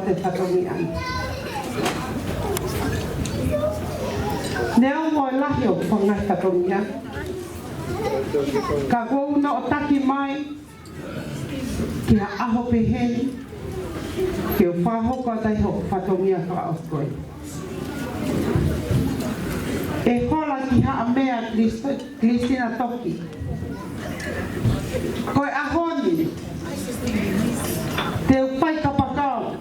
te whatomian. Neo mo lahi o whangai whatomian. Ka kouna o taki mai, kia aho pehen, kia whahoko tai ho whatomia ka o koe. E hola ki haa mea Kristina Toki. Koe ahoni, te upai ka pakao,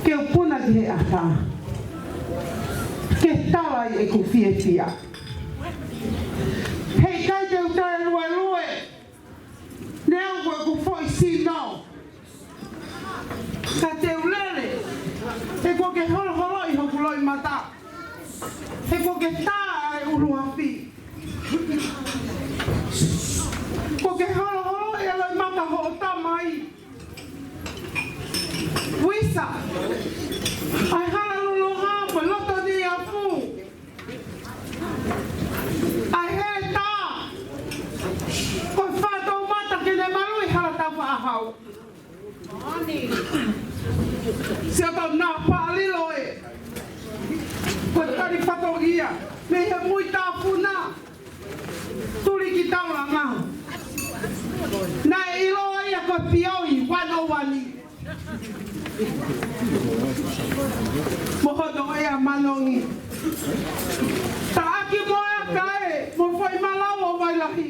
ke upuna ki he ata, ke tala i e ku fie fia. Hei kai te utai lue lue, neo koe ku foi si no. Ka te ulele, e koe ke holo holo i hoku loi mata. He ko ke taa e uru hapi. Ko ke holo holo e aloi mata ho o tamai. Wisa. Ai hala lulu hapo, loto ni a fu. Ai he taa. Ko whato mata ke ne marui hala tawa ahau. Se o tau nā pālilo e. Ko tari whatogia, me he mui tāpuna, turi ki taura ngā. Nā iloa ia ko piaui, wano wani. Mohono ea manongi. Ta aki moe kae, mo foi malawa wailahi.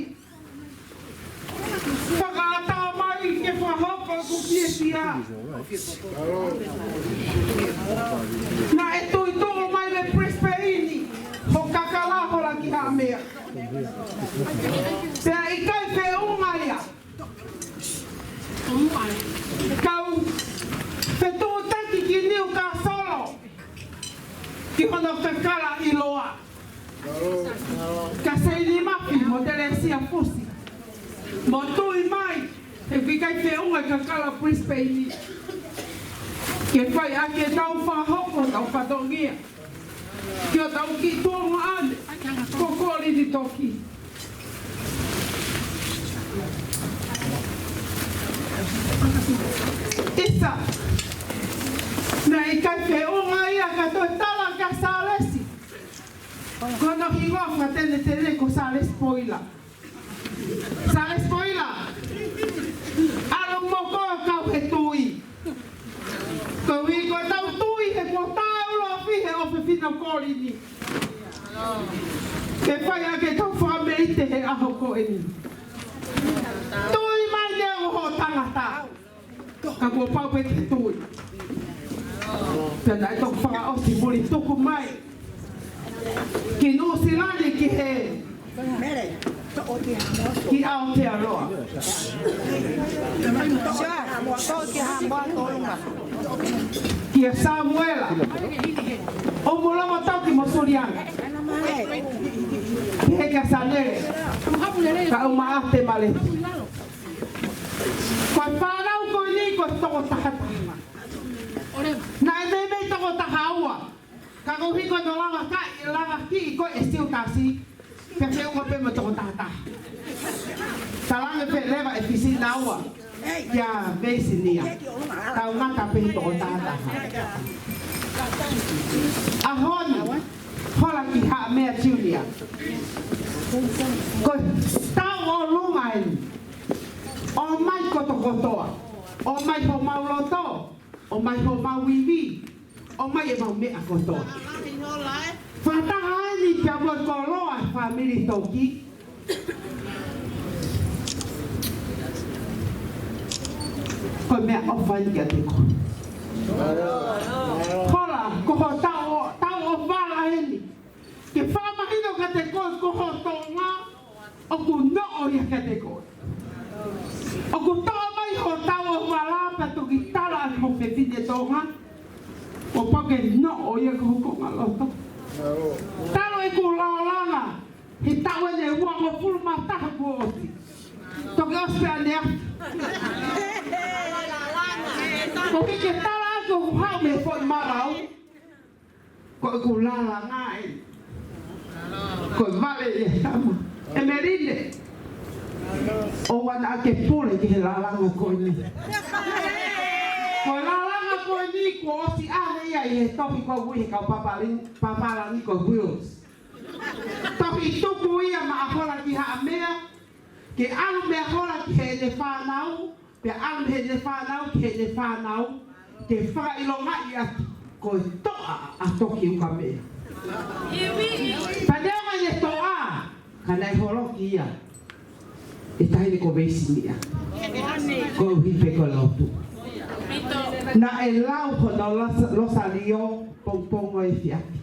Whakaata mai ke whahoko ku piesia. Na e tui tō mai le Brisbane, ho kakala hora ki haa mea. Pea i kai whe ungaia. Kau whe tō taki ki niu ka solo. Ki hono whekala i loa. Ka seini mapi mo Teresia Fusi. Mo tui mai, e whikai whe unga kakala Brisbane. Ke whai ake tau whahoko tau whatongia. Ki o tau ki tōnga ane, ko kōri ni toki. Isa, na i kai whiunga ia ka toi tala ka sālesi. Kono hingofa tene tene ko sāles poila. Sāles poila. Alo moko kau he tui. Ko wi ko tau tui he ko taulo fihe o fe fina kōrini. Ke whai ake tau whameite he aho ko eni. Tui mai ne o ho tangata. Ka kua pau pe te tui. Pena e tau whanga o si muri tuku mai. Ki no silani ki he. Ki Aotearoa. Ki a Samuela. O mulama tau ki Mosuriana. Ki he ka Sanere. Ka umaate male. Koe whanau koe ni koe toko tahata. Na e mei toko tahaua. Ka kuhiko no langa ki i koe e siu tasi. Ka se unga pe mo toko tahata. Talange pe leva e fisi naua. Ya meisinia. Ka umata pe toko tahata. Ahoni. Hola ki haa mea Julia. Koe tau o lungaini. O mai kotokotoa. O mai ho mauloto. O mai ho mauiwi. O mai e mau mea kotoa. Whatahani kia mo koloa family toki. Koe mea ofai kia teko. Hola, koho tau o wala heni. Ke whamahino ka te koe koho tonga. O ku noo ia ka te koe. O ku toa mai ho tau o walapa toki tala ho whewhine tonga. O pake noo ia ka hukonga loto. Talo e ku laolanga. He tau e ne ua mo pulu mataha ku oti. Toki ospea nea. Ko ke tala aku hau me fo marau. Ko ku laolanga e. Ko vale e tama. E merine. O wana ke pule ki he lalanga ko ni. Ko lalanga ko ni ko si ale ia e toki ko wi ka papala ni ko wheels. Toki tuku ia ma ahola ki ha mea ke alu me ahola ki he le whanau pe alu he le whanau ki he le whanau ke whakailonga ia ko toa a toki uka mea. Padeonga ne toa ka nei horoki ia e tahi ko veisi nia ko hipe ko lotu. Na e lau ko na losa rio pongpongo e fiati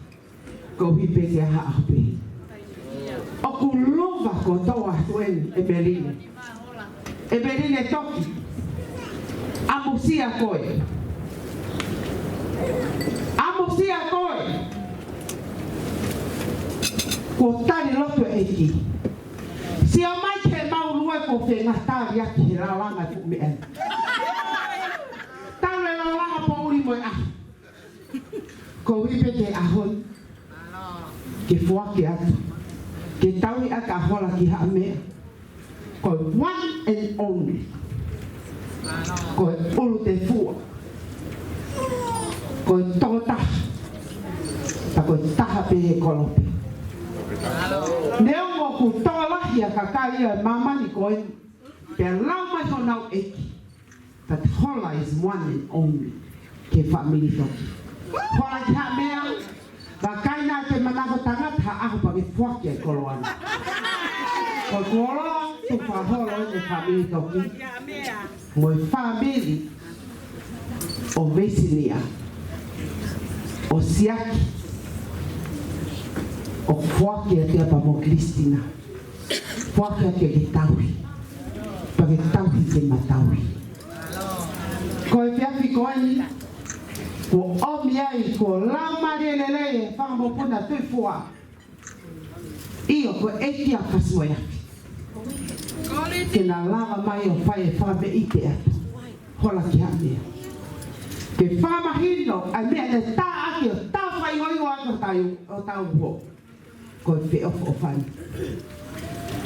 ko hipe ke haape o ku lova ko toa tuen e berine toki amusia koe ko tani lotu e ki si o mai ke maurua ko whenga tāri aki he lalanga ku me en tāre lalanga po uri moe ahi ko hipe ke ahon ke fuake atu ke taui aka hola ki haa mea ko one and only ko ulu te fua ko tota ta ko taha pe he kolope neo mo ku tola hia kakai ia mama ni koe pe lau mai honau eki that hola is one and only ke family toki hola ki haa mea ba kaina te manako tangata aho pa ke fuake koloana ko kolo tu whaholo ne family toki moi family o Vesinia o Siaki o fuake a te apa mo Kristina fuake a te taui pa ke taui te mataui ko e fiafi ko ani ko omi ai ko lama lelele whango puna tui fua iyo ko eki a kasmoia ke na lava mai o whai e whame ite atu hola ki hamea ke whamahino a mea ne tā aki o tā whai hoi o atu o tau ho ko e whi o whani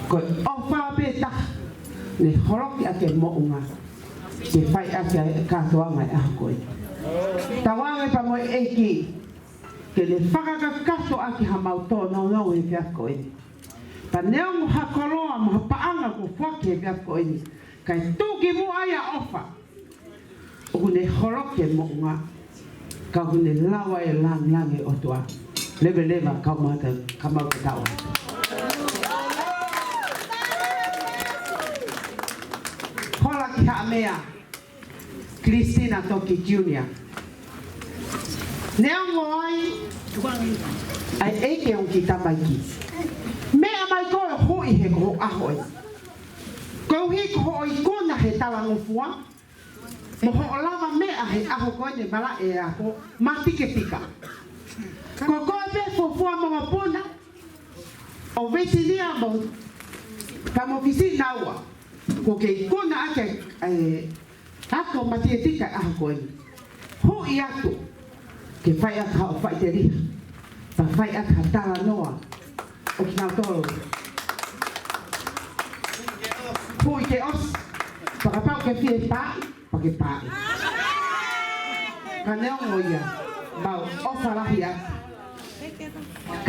ko e o whape ta ne horoki ake mounga ke whai ake katoanga e aha koe tawange pa mo eki ke le whakakakaso aki ha mauto no e whiako e pa neo mo hakoloa mo paanga ko whake e whiako e kai tuki mo aia ofa o kune horoke mo unga ka kune lawa e lang e otoa leva ka mau te tawa hola ki ha mea Kristina Toki Junior. Nea ngoi ai eke on ki tapaiki. Mea mai koe hoi he ko ahoi. Ko hi ko hoi kona he tawango fua. Mo ho lava mea he aho koe ne mala e aho matike pika. Ko koe pe fua mo pona. O Vesinia mo pa mo fisi naua. Ko ke kona ake ako matia tika aha koe. Hui atu ke whai aka o whai te riha. Pa whai aka tala noa o ki nau tolo. Hui ke os. Pakapau ke whie pai, pa ke pai. Ka neo ngoia, mau ofa lahi atu.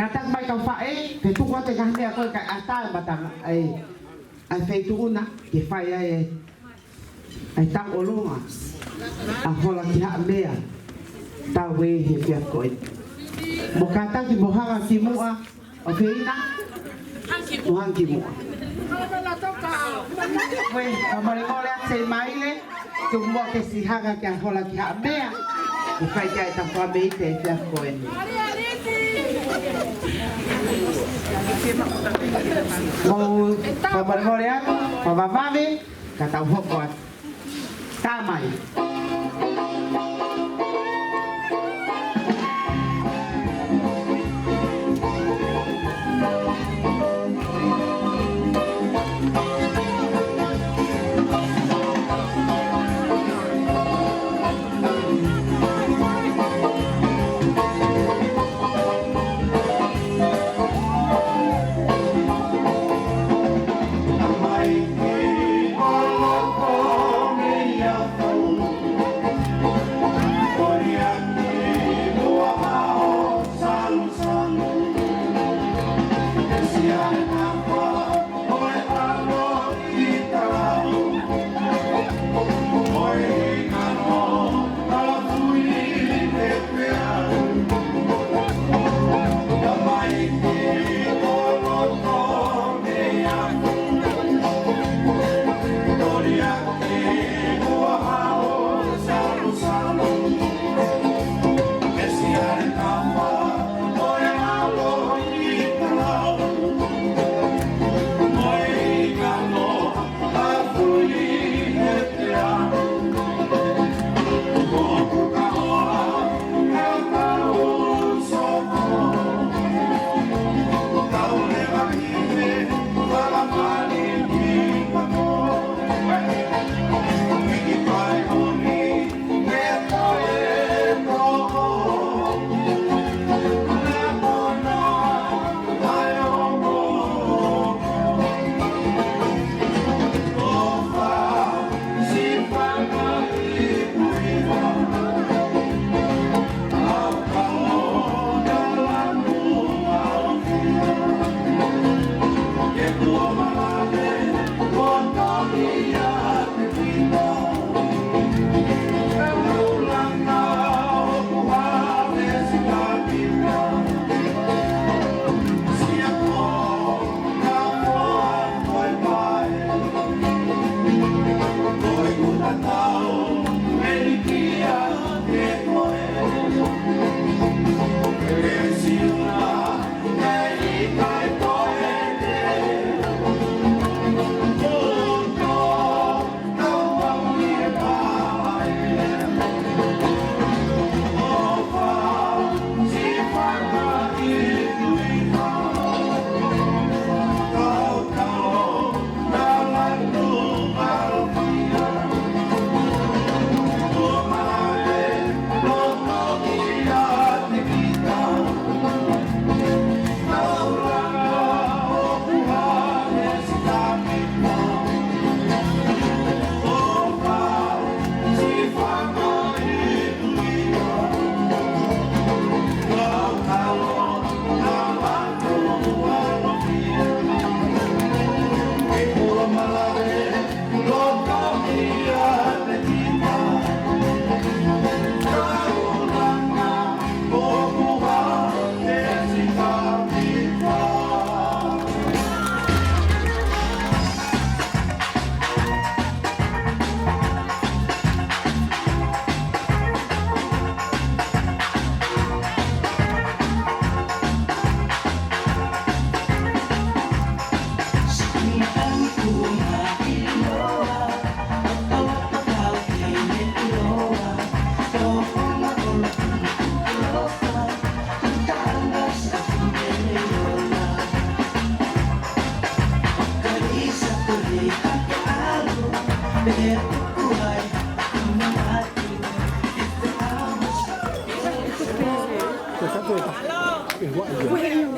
Ka tak mai kau whae, ke tuko te kahnea koe kai atai batanga. Ai whaitu una, ke whai ai ai tau olonga a hola ki haa mea tau e he pia koe mo kata ki mohanga ki mua o whina mohanga ki mua we o marimole a se maile tu mua ke si hanga ki a hola ki haa mea i whai kia e ta whame i te pia koe o marimole atu o wawame ka tau hoko atu Tamai.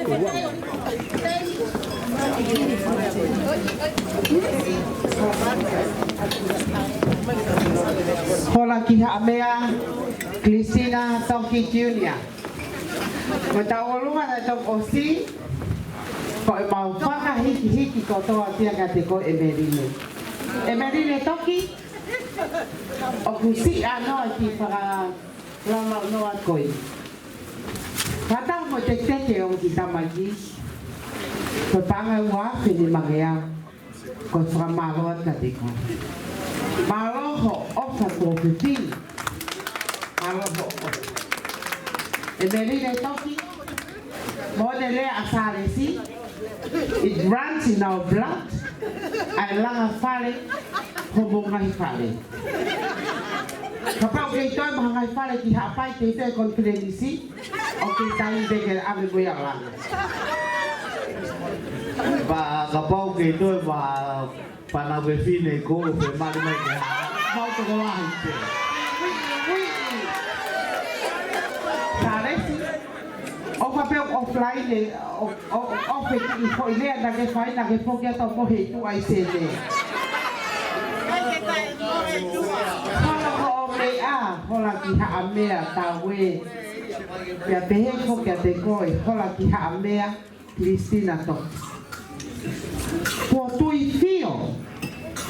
Hola kiha mea Cristina Toki Junior. Mataulungan na tong osi ko mau faka hiki ko to atia kate ko Emerine. Emerine Toki. O kusi ano ki para lama no koi. Kata mo teke o kita magi. Ko panga wa fini magea. Ko fra marot kate ko. Maroho ofa profetin. Maroho. Emerine Toki. Modele asalesi. It runs in our blood. Ay lang fale. Hubong ngai fale. Kapag ito ay mga ngai fale ki hapay kito ay konfidensi. O kita hindi kaya amin mo yung lang. Và kapag ito ay panabefine ko o malimay niya. Mau to go out. Salesi. O papel offline le o pe ki ko ile na ke fai na ke pokia to mo he tu ai se le. Hola ko me a hola ki ha amea ta we. Ya behe ko ke te koi hola ki ha amea Cristina to. Po tu I fio.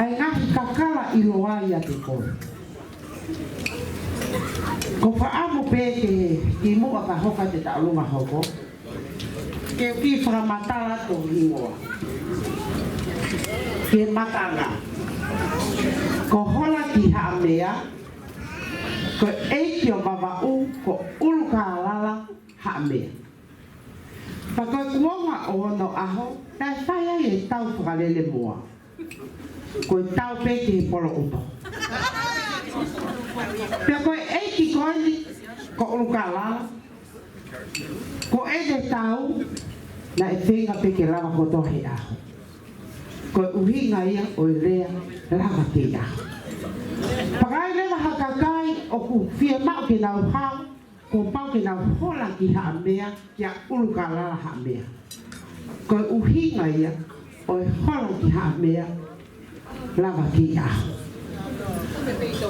Ai ngahi kakala I loa ia te koi. Ko whaamu pē ki mua ka hoka te taurunga hoko. Ke ki whakamatara tō ingoa. Ke matanga. Ko hola ki haa mea. Ko eiki o mawau ko uluka alala haa mea. Pako kuonga o ono aho, tai whaia e tau whakalele mua. Ko tau pē ki polo upo. Pea koe eiki koeni ko uruka lala. Ko ede tau na e whenga peke lava koto he aho. Koe uhinga ia o I rea lava ke aho. Pakai lewa hakakai o ku fie mau ke nau hau. Ko pau ke nau hola ki haa mea kia uruka lala haa mea. Koe uhinga ia o hola ki haa mea lava ke aho.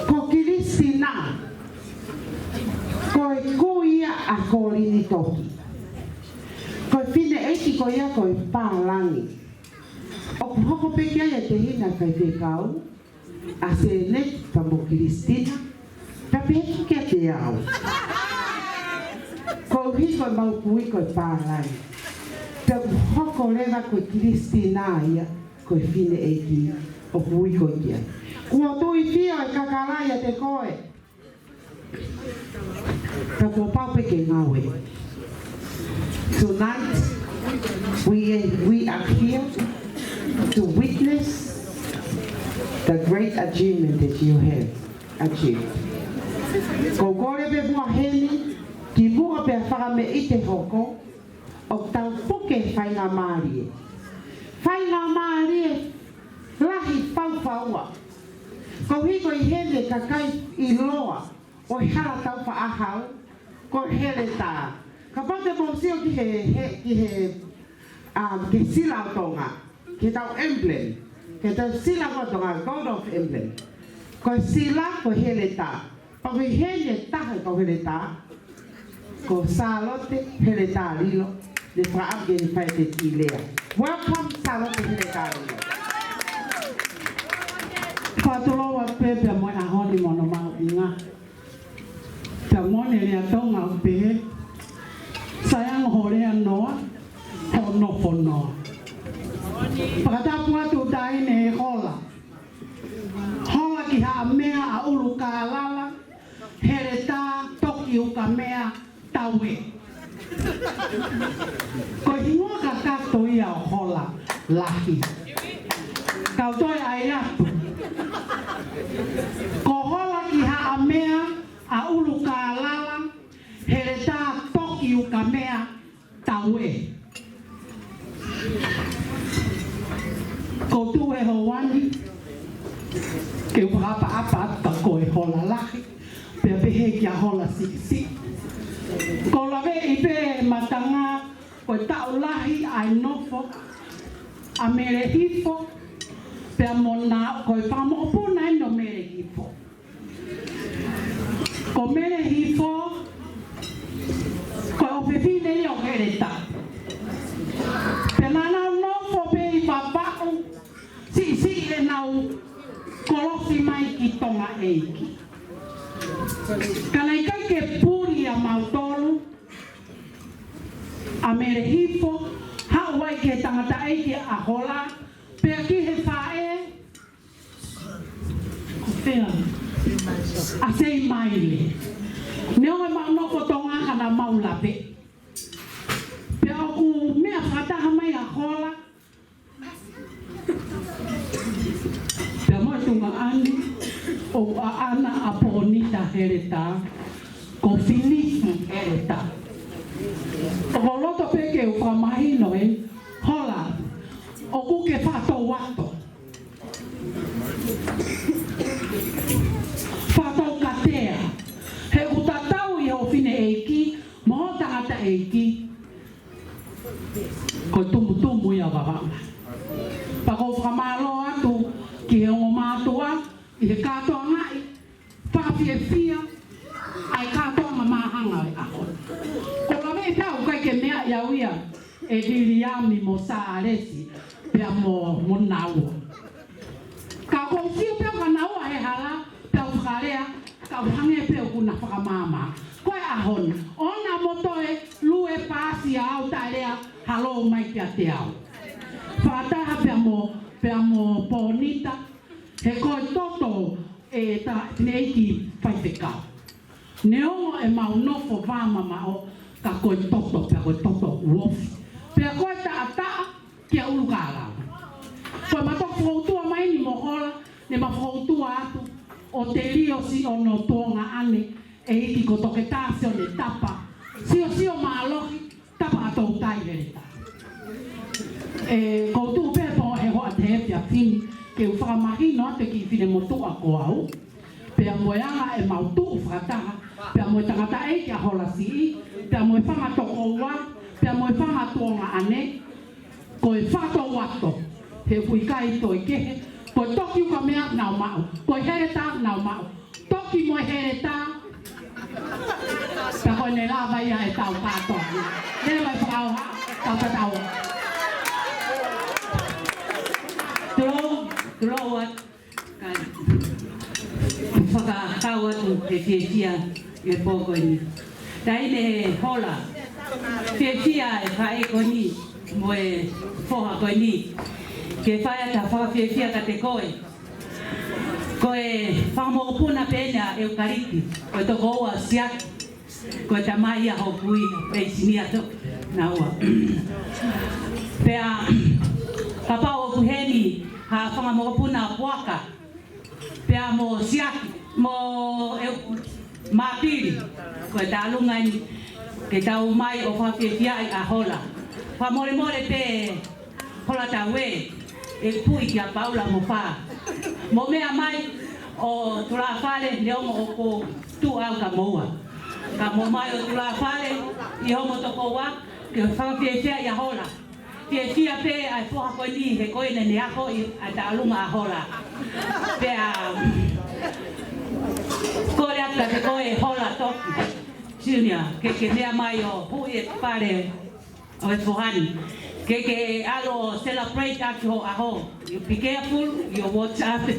Ko Cristina. Ko e kuia a korini toki. Ko e fine eiki ko ia ko e pālangi. O ku hoko peke ai te hina kai whekau. A se net pa mo Cristina. Pa peki ke te au. Ko uhi ko mau kui ko e pālangi. Te hoko lewa ko Cristina ia. Ko e fine eiki o kui ko ia. Kua tui fia e kakalaya te koe. Ka kua paupe ke ngawe. Tonight, we are here to witness the great achievement that you have achieved. Ko kore pe mua heni, ki mua pe whakame I te hoko, o tau puke whainga maarie. Whainga maarie, lahi paupaua. Ko hiko I hele kakai I loa o hara tau whaahau ko hele tā. Ka pate mōsio ki he sila o tonga, ki tau emblem, ki tau sila o tonga, God of emblem. Ko sila ko hele tā. Pa ko hele taha ko hele tā. Ko salote hele tā lilo, le whaage ni whae te tilea. Welcome salote hele tā lilo. Whatoloa pepe mo na honi mono mau inga. Te mone rea tonga o pehe. Sayang horea noa, hono ponoa. Pakatapu atu tai ne e hola. Hola ki haa mea a ulu ka lala. Here tā toki uka mea taue. Ko hingoa ka kato ia o hola lahi. Kau toi ai atu. Ko hola ki haa mea a ulu ka lala, here tā toki u ka mea taue. Ko tu e ho wani, ke whakapa apa ata ko e hola lahi, pia pehe kia hola siksi. Ko lawe I pe matanga ko tau lahi ai nofo a mere hifo pe mona ko famo puna no mere hifo ko mere hifo ko ofefine yo hereta pe nana nofo pe babau si le nau kolosi mai ki tonga eiki kanai kai ke puri a mautolu a mere hifo hawai ke tangata eiki a hola pe ki he fae kofea a sei maile neonga maunoko tonga hana maulape pe aku mea fataha mai a hola pe moi tunga ani o a ana a ponita hereta ko Filipu hereta o loto peke o kamahino hola o kuke fato wato fato katea he utatau i ho fine eiki mo tangata eiki ko tumu ia wawanga pa ko whamalo atu ki he o mātua i he katoa ngai whawhiawhia ai katoa mahanga e aho ko lawe e tau kai ke mea iau ia e diriami mo sa aresi pia mo naua ka ko fiu pia ka naua he hala pia whakarea ka uhange pia kuna whakamama koe ahon ona motoe lue pasi au taerea halo mai pia te au whataha pia mo ponita he koe toto e ta neiki whai te kau neongo e maunofo wāmama o ka koe toto pia koe toto uofi pia koe ta ataa kia urukara koe matok whautua mai ni mohola ne ma whautua atu o te rio si ono tonga ane e hiki ko toke tāsio ne tapa sio maalohi tapa atou tai hereta e koutu pepo he hoa te hepia fini ke u whakamahino ate ki fine motua ko au pea moeanga e mautu u whakataha pea moe tangata e kia hola si pea moe whangatoko ua pea moe whangatonga ane koe whato wato he puikai toi kehe koe toki uka mea nau mau koe hereta nau mau toki moe hereta pea koe ne lava ia e tau katoa nere mai whakauha tau katau Tro at kan whakakawat o te whiawhia e pōko ni. Taine hola, whiawhia e whae ko ni, mo e whoha ko ni. Ke whae ta whawhiawhia ka te koe. Koe whamokupuna pēnea eukariti, koe toko oa siaki. Koe ta mai a hopuina, pei sinia to na ua. Pea, ka pao o puheni, ha whangamokupuna puaka. Pea mo siaki, mo mapiri. Koe ta alungai ke tau mai o whawhiawhia i a hola. Whamore te hola ta we, e pui ki a paula mo wha. Mo mea mai o tura whare leongo o ko tu au ka moua. Ka mo mai o tura whare i homo toko wa, ke whawhiawhia i a hola. Whiawhia pe ai whoha koe ni he koe ne ako i a ta alunga a hola. Pea kore ata te koe hola toki. Siunia, ke mea mai o hui e pare o e whohani. Ke alo celebrate atu ho aho. You be careful, you watch out.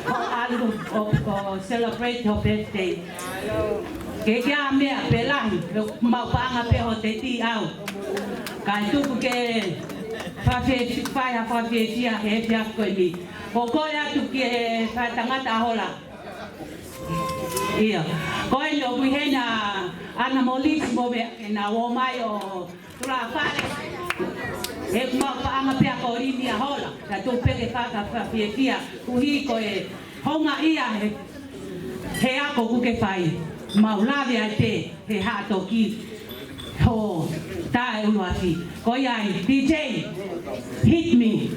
Alo o celebrate ho birthday. Ke a mea pe lahi, mau paanga pe ho te ti au. Kai tuku ke whawhiawhia he whia koe ni. Ko koe atu ki e whaitangata hola. Ia. Koe no kuhena ana molisi mo me na o mai o tura whare. E kuma paanga pia ko rini a hola. Ta tu peke whawhiawhia kuhi koe honga ia he ako kuke whai. Maulawe ai te he hato ki ho tae unuati. Koe ai, DJ, hit me.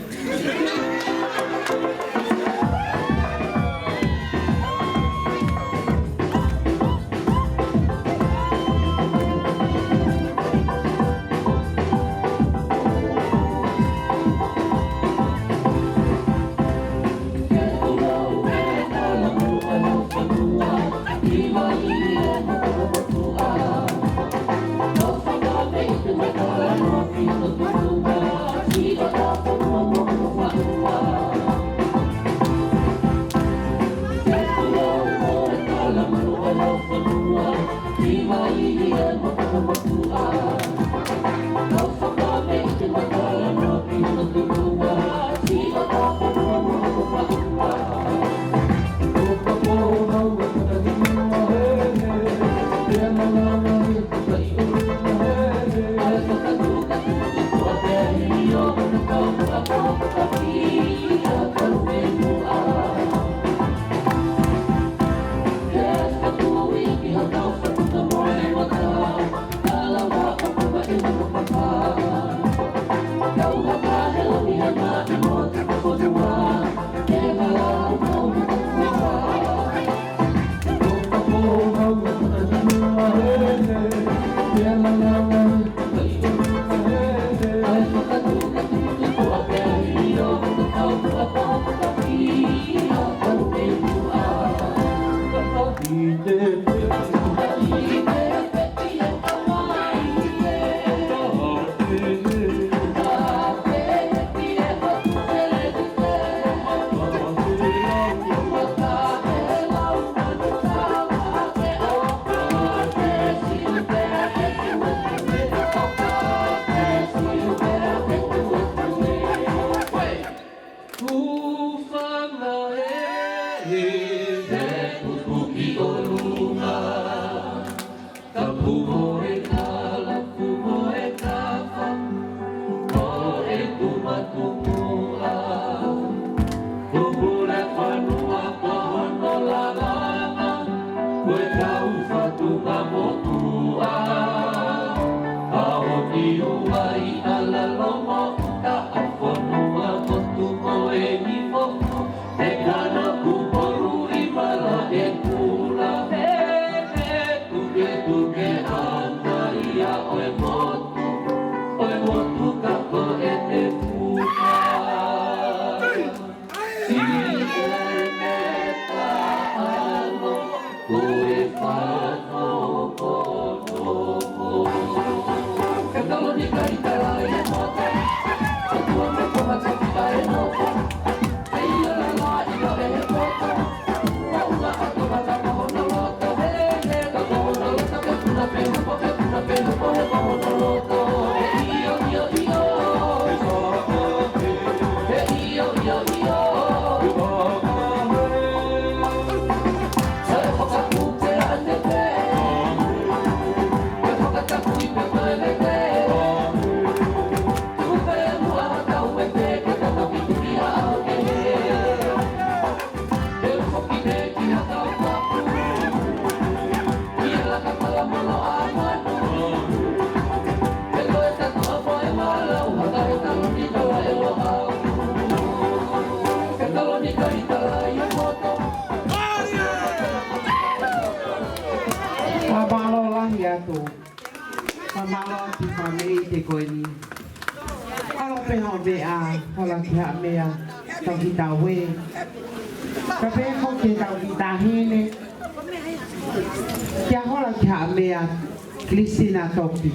Cristina Topi.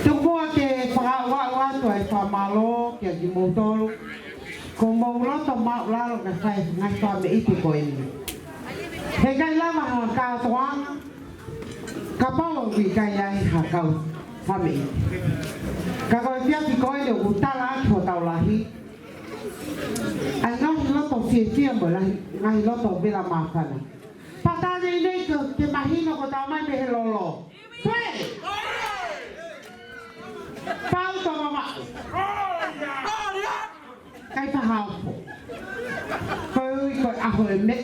Tunggu ke wa tu ai famalo ke di motor. Como lo toma la que fai ngai to me iti ko ini. He kai la ma ka toan. Ka pa wi kai ai ha ka fami. Ka ko pia ti ko ile utala cho tau la hi. Ai no lo to fi mo la ngai lo to be la ma kana. Patane ini ke imagino que está más de lolo. Pues. Pauta mamá. Cái phá hào. Coi ahol mẹ,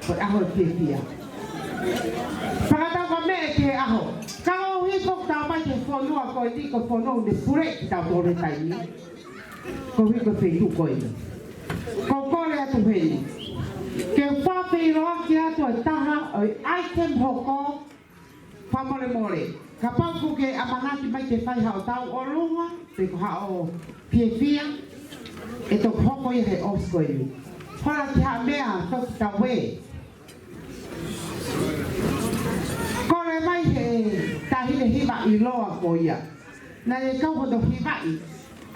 coi ahol pia. Pada ko mẹ ke ahol. Kalau hi kok ta mai ke fono ko di ko fono de pure ta bore tai ni. Ko hi ko fe tu ko ni. Ko ko le tu he. Que fa pe ro kia tu taha item hoko fa mole mole kapau ku ke amanati mai ke fai hau tau o lunga te ko hao pia e to hoko i he osko i hola ki ha mea to ta we ko le mai he tahi le hiba i loa ko ia na e kau ho do hiba i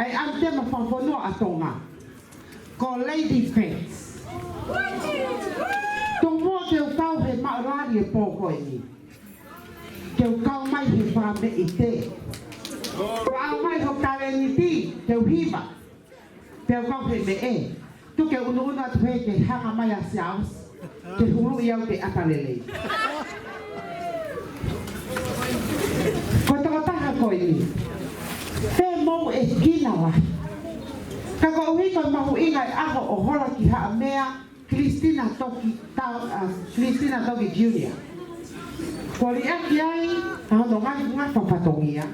ai ante ma fa fono atonga ko lady face Tunggu ke kau he maurani e poko ini. ke o kau mai he wha me i te. Wha mai ho kare ni ti, ke o hiva. Pe o kau he me e. Tu ke unu unu atu he ke hanga mai a siaus. Ke hulu i au ke akalele. Ko toko taha koe ni. Te mou e kina wa. Ka ko uhi koe mahu inga e aho o hola ki haa mea Christina Toki Junior. Ko li aki ai, aho no ngā whapatongia.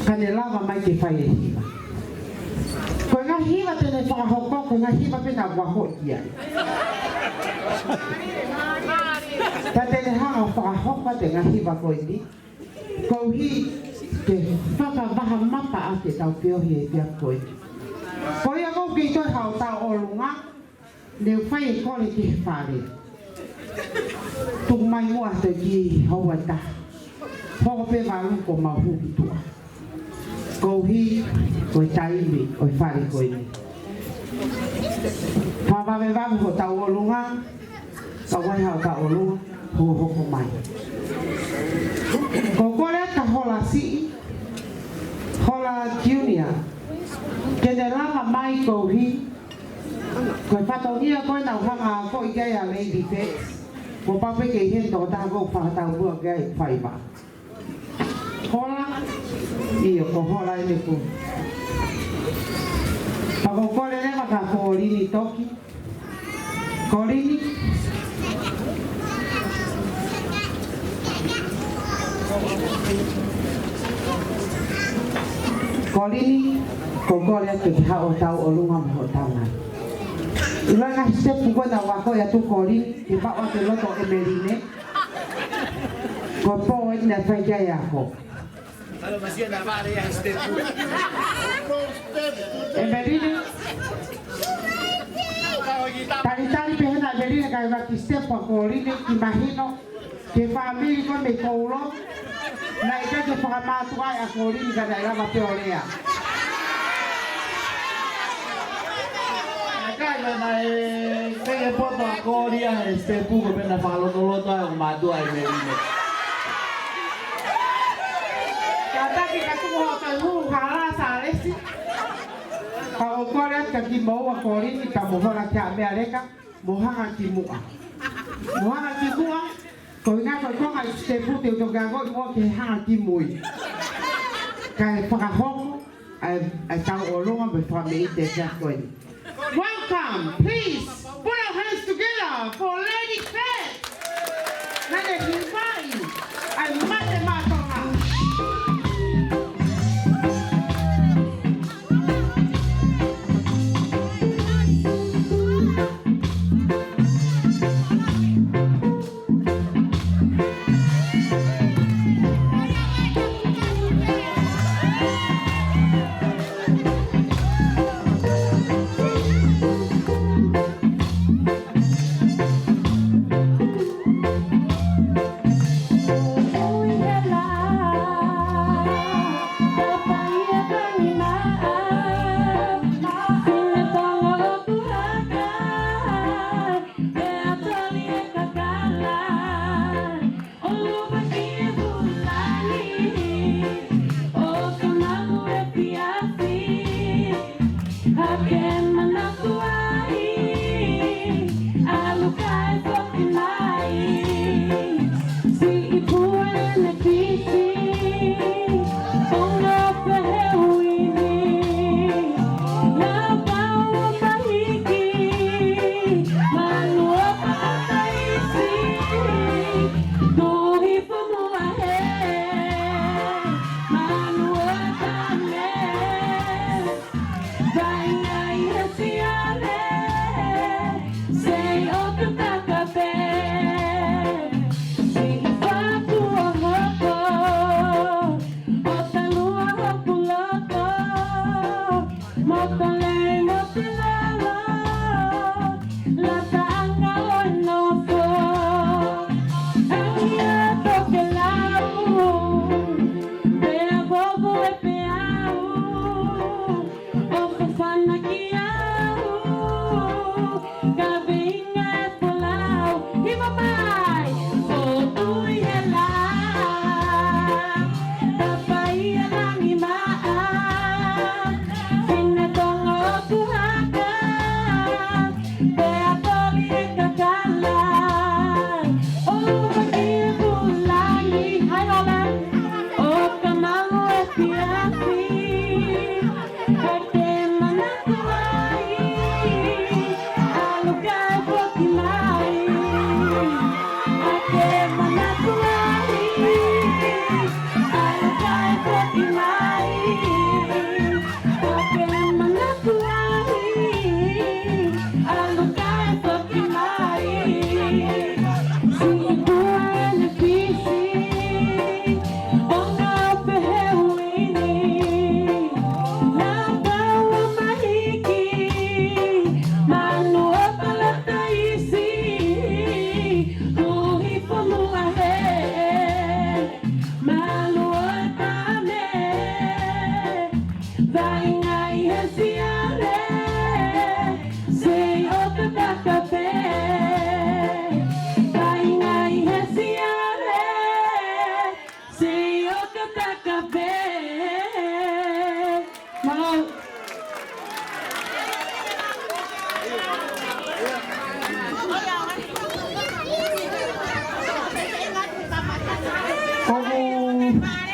Ka ne lava mai ke whai e hiwa. Ko ngā hiwa tene whakahoko, ko ngā hiwa pena waho i ai. Ta tene hanga whakahoka te ngā hiwa koe ni. Ko hi ke whakawaha mapa a te tau piohi e pia koe. Ko ia kou ki toi hao tau o lunga, neu whai e kore ki he whare. Tuk mai mua te ki haua ta. Hoko pe waru ko mahu ki tua. Kou hi, koe taimi, oi whare koe ni. Whawawe wamu ko tau o lunga, ka wai hao tau o lunga, hoko mai. Ko kore ta hola si, hola junior, ke ne lava mai kou hi, koe whataunia koe nau hanga ko i kei a Lady Fates, ko pape ke hen toko taha kou whakatau bua kei whaiwa. Hola, iyo ko hola ene ku. Pako kore lewa ka kōrini toki, kōrini, Kolini, ko kore atu ki hao tau o lunga mo tau nai. Ula ngā stepu koe na wako i atu kolini, ki pao atu loto e merine. Ko po e tina whaikai ako. Kalau masih ada apa ya stepu. E merine, tari pehena merine kai waki stepu a kolini, ki mahino, ki whamiri koe me koulo. Na ika ke whakamātu ai a kōrini ka nei rawa te orea. Kai na e kenge poto a kōria e ste puko pena whakalotoloto ai o mātua e merine. Ka taki ka tuko ho kai huu ka ala sa resi. Ka o kore ka ki mou a kōrini ka mohora kia mea reka, mohanga ki mua. Mohanga ki mua, ko inga koe konga i te pute uto kia ngoi mua ke hanga ki mui. Ka e whakahongo, ai tau o longa me whame i te kia koe ni. Welcome, please put our hands together for Lady Fates. Nane hiwai, ai mate matonga.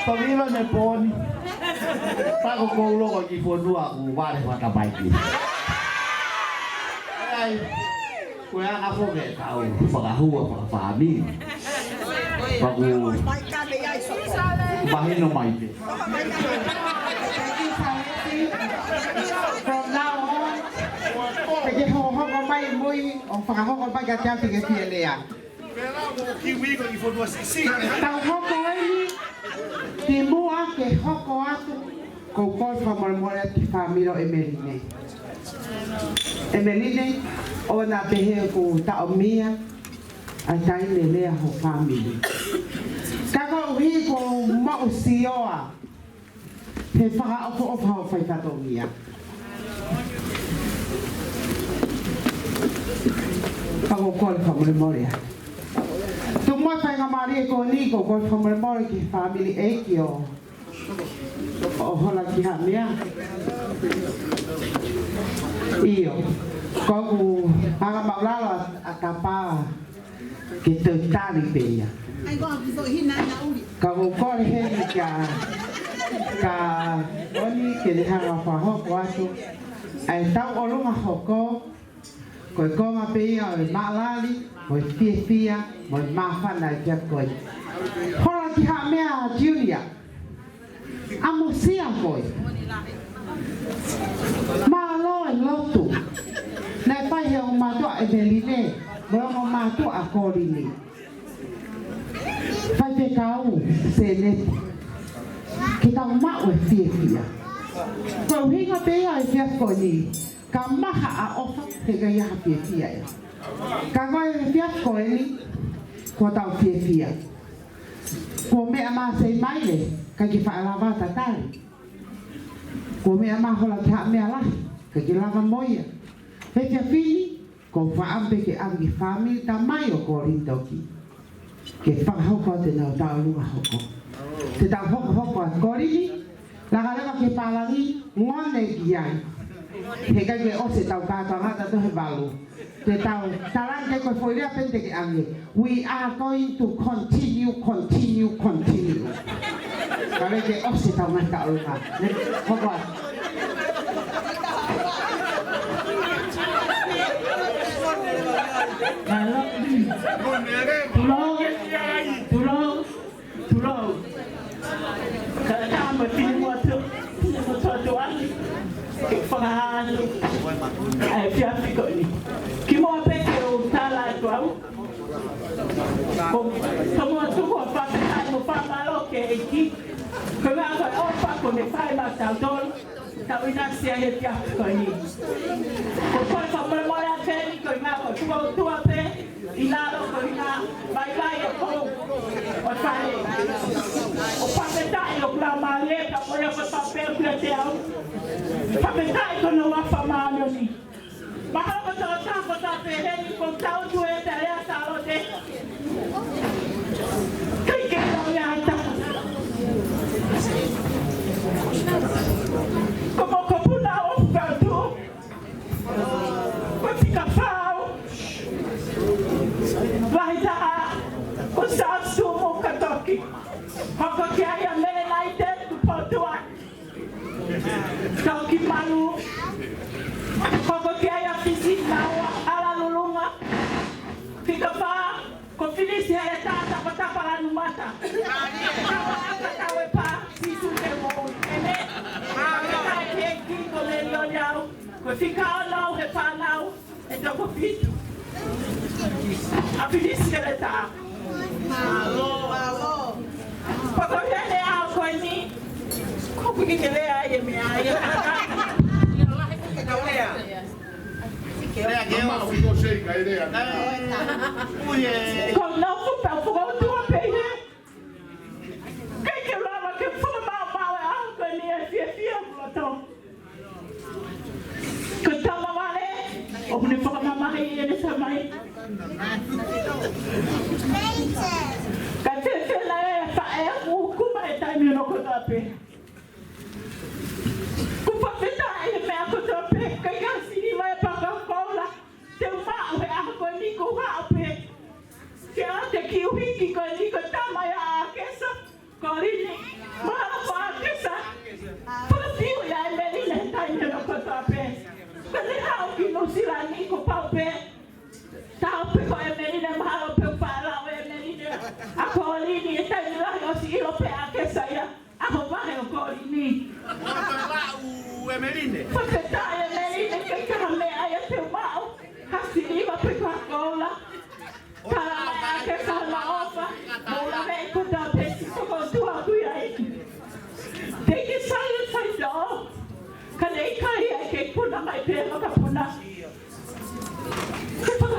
Pamilo ne poni. Pago ko lo ko ki fonua ku vale fata baiki. Ai. Ko ya na fo ke tau pa hua pa fami. Pago. Bahino mai ke. From now on, cái hồ không có bay mui, ông phá không có bay cả trang thì cái tiền này à? Kiwi ko ifonua sisi. Tao không có ấy, thì mua cái không có cô coi phòng một món thì family Emeline. Emeline, ông đã về here cô tạo mía, anh thấy lệ lệ học family. Các con huy cô mạo xíu à? Thì phá ông học phải cả tổ mía. Pago col from memoria. Tu mo fai kamari ko ni ko col from memoria ki family e ki o. O hola ki ha mia. Io. Ko ku aga maulala atapa ki te tali pe ya. Ai go so hina na uri. Ka ko ko he ni ka oni ke de ha fa ho ko aso. Ai tau o lunga ho ko coi con mà bây giờ mà la đi rồi phía rồi mà phát lại cho coi họ là chị hạ mẹ Julia amo sia coi mà lo tu này phải hiểu mà tu Emeline bởi mà tu Akorini phải về cao sẽ lên kita mak we phía kalau hingga bây giờ phía coi đi kamaha a ofa pega ya pia ya kagoi pia ko ni ko tau pia ko me ama sei mai le ka ki fa lava tatali ko me ama hola ka me ala ka ki lava moia pe pia fini ko fa ambe ke angi family ta mai o ko rindoki ke fa ho ko te na ta lu ho ko te ta ho ko ri la gala ke pala ni ngone giai he ka ke o se tau ka ta ngata to he balu te tau taran ke ko foi ria pente ke ange we are going to continue kare ke o se tau ngata o ka ne ko ko Tulo kada ma tin mo to ke fa ai fi Afrika ni ki mo pe ke o tala to au como tu ko fa mo fa malo ke ki ko ga o fa ko ne fa ma ta dol ta ina sia he fi Afrika ni ko fa mo mo la ke ni ko ma ko tu pe ina lo ko ina bye ko o fa ni o fa pe ta yo la ma le ka mo ya fa pe pe te au Papetai kono wa famano ni. Mahalo ko ta ko ta pere ni ko tau tu e ta ya salote. Kai ke no ya ta. Como ko puna o ka tu. Ko fika fao. Vai ta ko sa su mo ka toki. Hako ke ya mele naite tu potua. Kau kimalu, kau kiaya fisik nawa ala lulunga, fika fa, kau finisi haya tata patapa la numata. Kau kau pa sisu kemo ene, kau keki kau lelio yau, kau fika nau he pa nau, ento kau fitu. A finisi haya tata. Kau yene au kau ni. Kau pergi ke lea ye me ai. Lea ke o fiko sei ka idea. Kau não fu pa fu tu pe he. Que lava que fu ma a ko ni e fia to. Ko tama vale. O ni fu ma ma he ye sa mai. Ka te la e fa e ku ma e tai mi no ko ta pe. Korini, mahalo pa kesa. Pagpiu ya Emeline tayo na ko tape. Kasi hao kinusila ni ko paupe. Tao pe ko Emeline mahalo pe para o Emeline. Ako Korini tayo na yo si ilo pe kesa ya. Ako bahe o Korini. Emeline. Pagkata Emeline kay kame ay pe mau. Hasili ba pe ko kola. Para mai kesa la ofa. Mola me ko tape si ko tua kuya. Take it silent dog. Kan ik kaya kay puna may pera ka puna. Kapag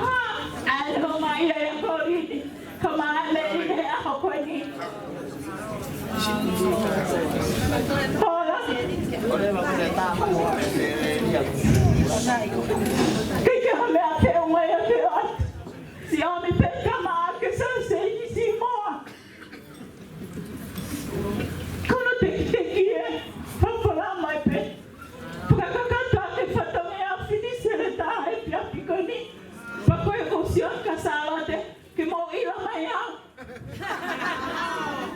ano mai ay ko rin. Kamale ni ako ko ni. Hola. Kaya kami ate umay ate at si Ami Pekka maake sa seni si mo. Kono teki papala mai pe. Pakakata te fatame a finisere ta e pia pikoni. Pakoe usion kasalote ke mo ila mai a.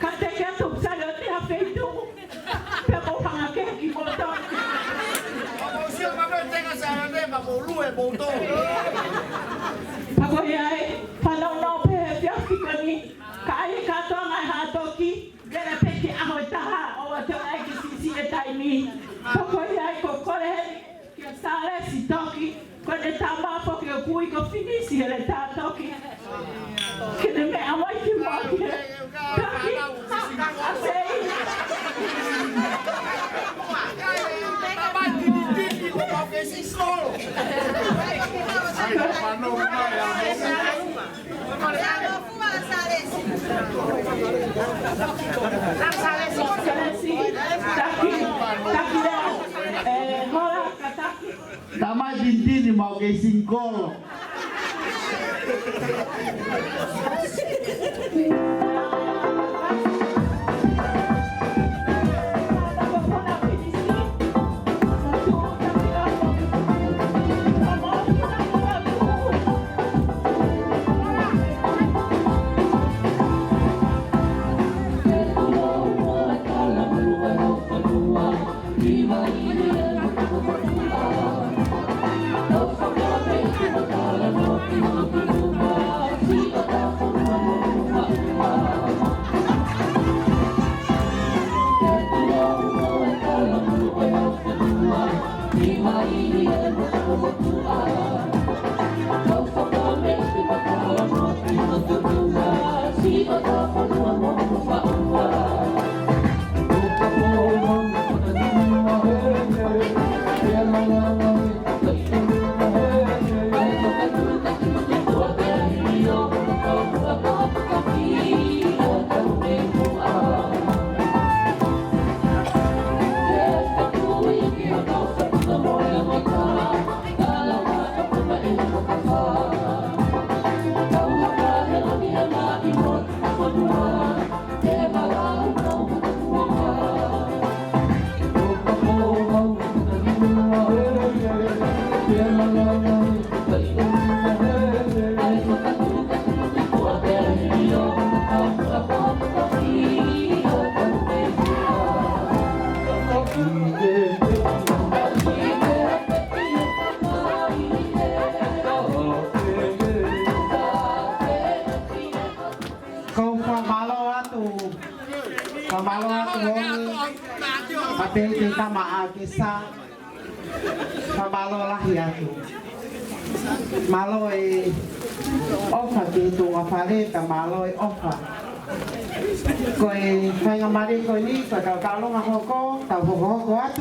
Kate ke tu salote a feitu. Pe mo pangake ki mo to. Sio ma per te casa ne ma mo lu e mo to. Pakoe ai pano no pe pia pikoni. Kai ka to mai ha toki. Gere peki aho taha o te ai ki sisi e taimi. Poko ai ko kore ke sale si toki ko de tamba po ke kui ko finisi ele ta toki. Ke de me amai ki mo ke. Toki. Asei. Ai, ma no Tama dindini mau ke singkol. Pati tama akisa pamalo lah ya tu malo ofa tu ngafare tamalo ofa koi fai ngamari koi ni koi kau kalau ngahoko tau hoko atu